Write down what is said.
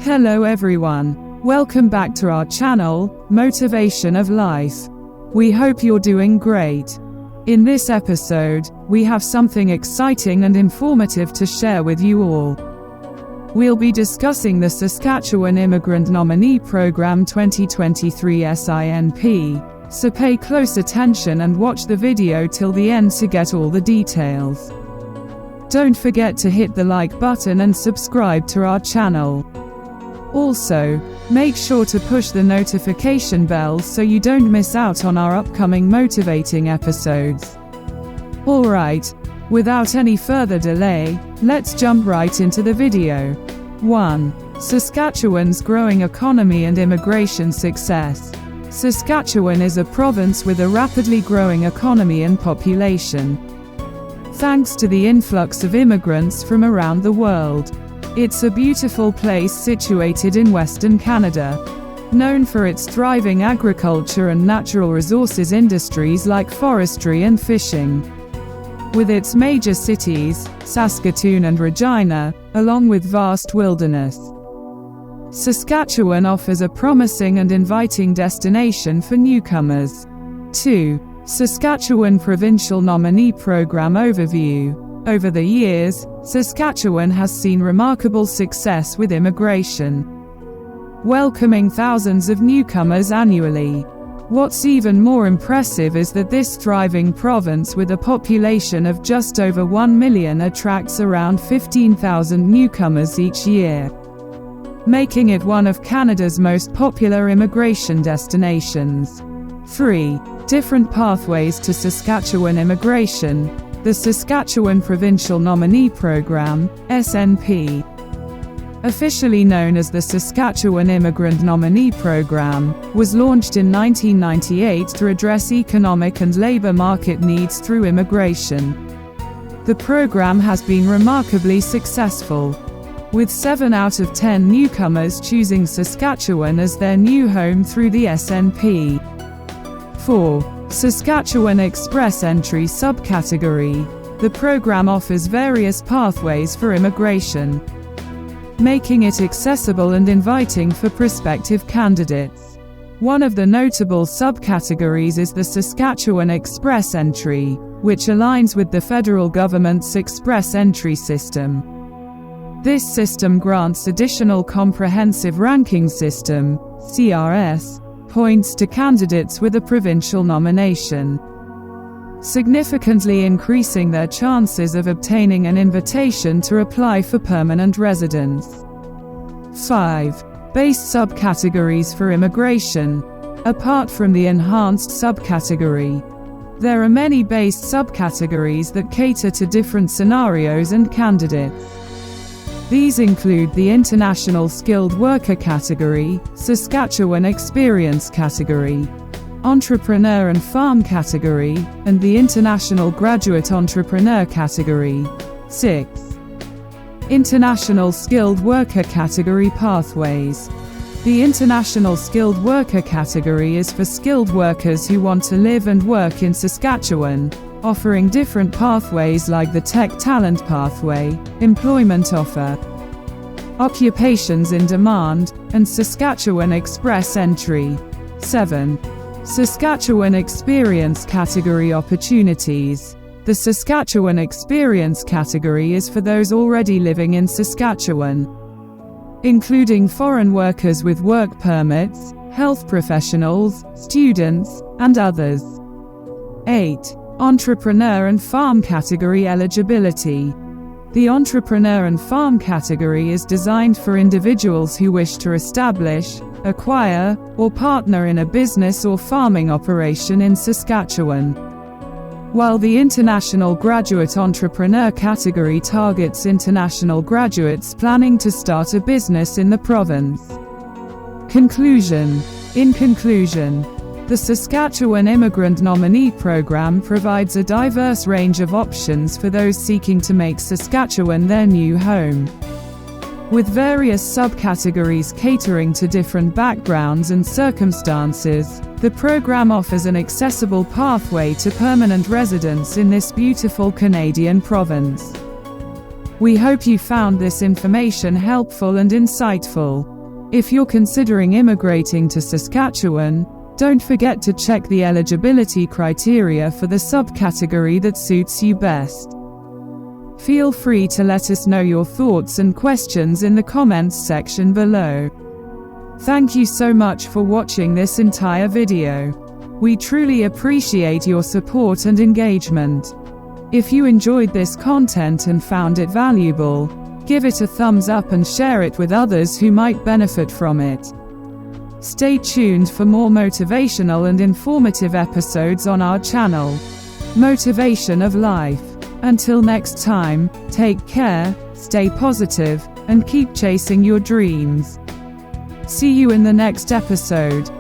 Hello everyone. Welcome back to our channel, Motivation of Life. We hope you're doing great. In this episode, we have something exciting and informative to share with you all. We'll be discussing the Saskatchewan Immigrant Nominee Program 2023 SINP, so pay close attention and watch the video till the end to get all the details. Don't forget to hit the like button and subscribe to our channel. Also, make sure to push the notification bell so you don't miss out on our upcoming motivating episodes. Alright, without any further delay, let's jump right into the video. 1. Saskatchewan's growing economy and immigration success. Saskatchewan is a province with a rapidly growing economy and population. Thanks to the influx of immigrants from around the world. It's a beautiful place situated in Western Canada, known for its thriving agriculture and natural resources industries like forestry and fishing. With its major cities, Saskatoon and Regina, along with vast wilderness, Saskatchewan offers a promising and inviting destination for newcomers. 2. Saskatchewan Provincial Nominee Program Overview. Over the years, Saskatchewan has seen remarkable success with immigration, welcoming thousands of newcomers annually. What's even more impressive is that this thriving province with a population of just over 1 million attracts around 15,000 newcomers each year, making it one of Canada's most popular immigration destinations. 3. Different pathways to Saskatchewan immigration. The Saskatchewan Provincial Nominee Program, SNP, officially known as the Saskatchewan Immigrant Nominee Program, was launched in 1998 to address economic and labor market needs through immigration. The program has been remarkably successful, with 7 out of 10 newcomers choosing Saskatchewan as their new home through the SNP. 4. Saskatchewan Express Entry Subcategory. The program offers various pathways for immigration, making it accessible and inviting for prospective candidates. One of the notable subcategories is the Saskatchewan Express Entry, which aligns with the federal government's Express Entry system. This system grants additional Comprehensive Ranking System (CRS) points to candidates with a provincial nomination, significantly increasing their chances of obtaining an invitation to apply for permanent residence. 5. Base subcategories for immigration. Apart from the enhanced subcategory, there are many base subcategories that cater to different scenarios and candidates. These include the International Skilled Worker category, Saskatchewan Experience category, Entrepreneur and Farm category, and the International Graduate Entrepreneur category. 6. International Skilled Worker category pathways. The International Skilled Worker category is for skilled workers who want to live and work in Saskatchewan, offering different pathways like the Tech Talent Pathway, Employment Offer, Occupations in Demand, and Saskatchewan Express Entry. 7. Saskatchewan Experience Category Opportunities. The Saskatchewan Experience category is for those already living in Saskatchewan, including foreign workers with work permits, health professionals, students, and others. 8. Entrepreneur and Farm category eligibility. The Entrepreneur and Farm category is designed for individuals who wish to establish, acquire, or partner in a business or farming operation in Saskatchewan, while the International Graduate Entrepreneur category targets international graduates planning to start a business in the province. Conclusion. In conclusion, the Saskatchewan Immigrant Nominee Program provides a diverse range of options for those seeking to make Saskatchewan their new home. With various subcategories catering to different backgrounds and circumstances, the program offers an accessible pathway to permanent residence in this beautiful Canadian province. We hope you found this information helpful and insightful. If you're considering immigrating to Saskatchewan, don't forget to check the eligibility criteria for the subcategory that suits you best. Feel free to let us know your thoughts and questions in the comments section below. Thank you so much for watching this entire video. We truly appreciate your support and engagement. If you enjoyed this content and found it valuable, give it a thumbs up and share it with others who might benefit from it. Stay tuned for more motivational and informative episodes on our channel, Motivation of Life. Until next time, take care, stay positive, and keep chasing your dreams. See you in the next episode.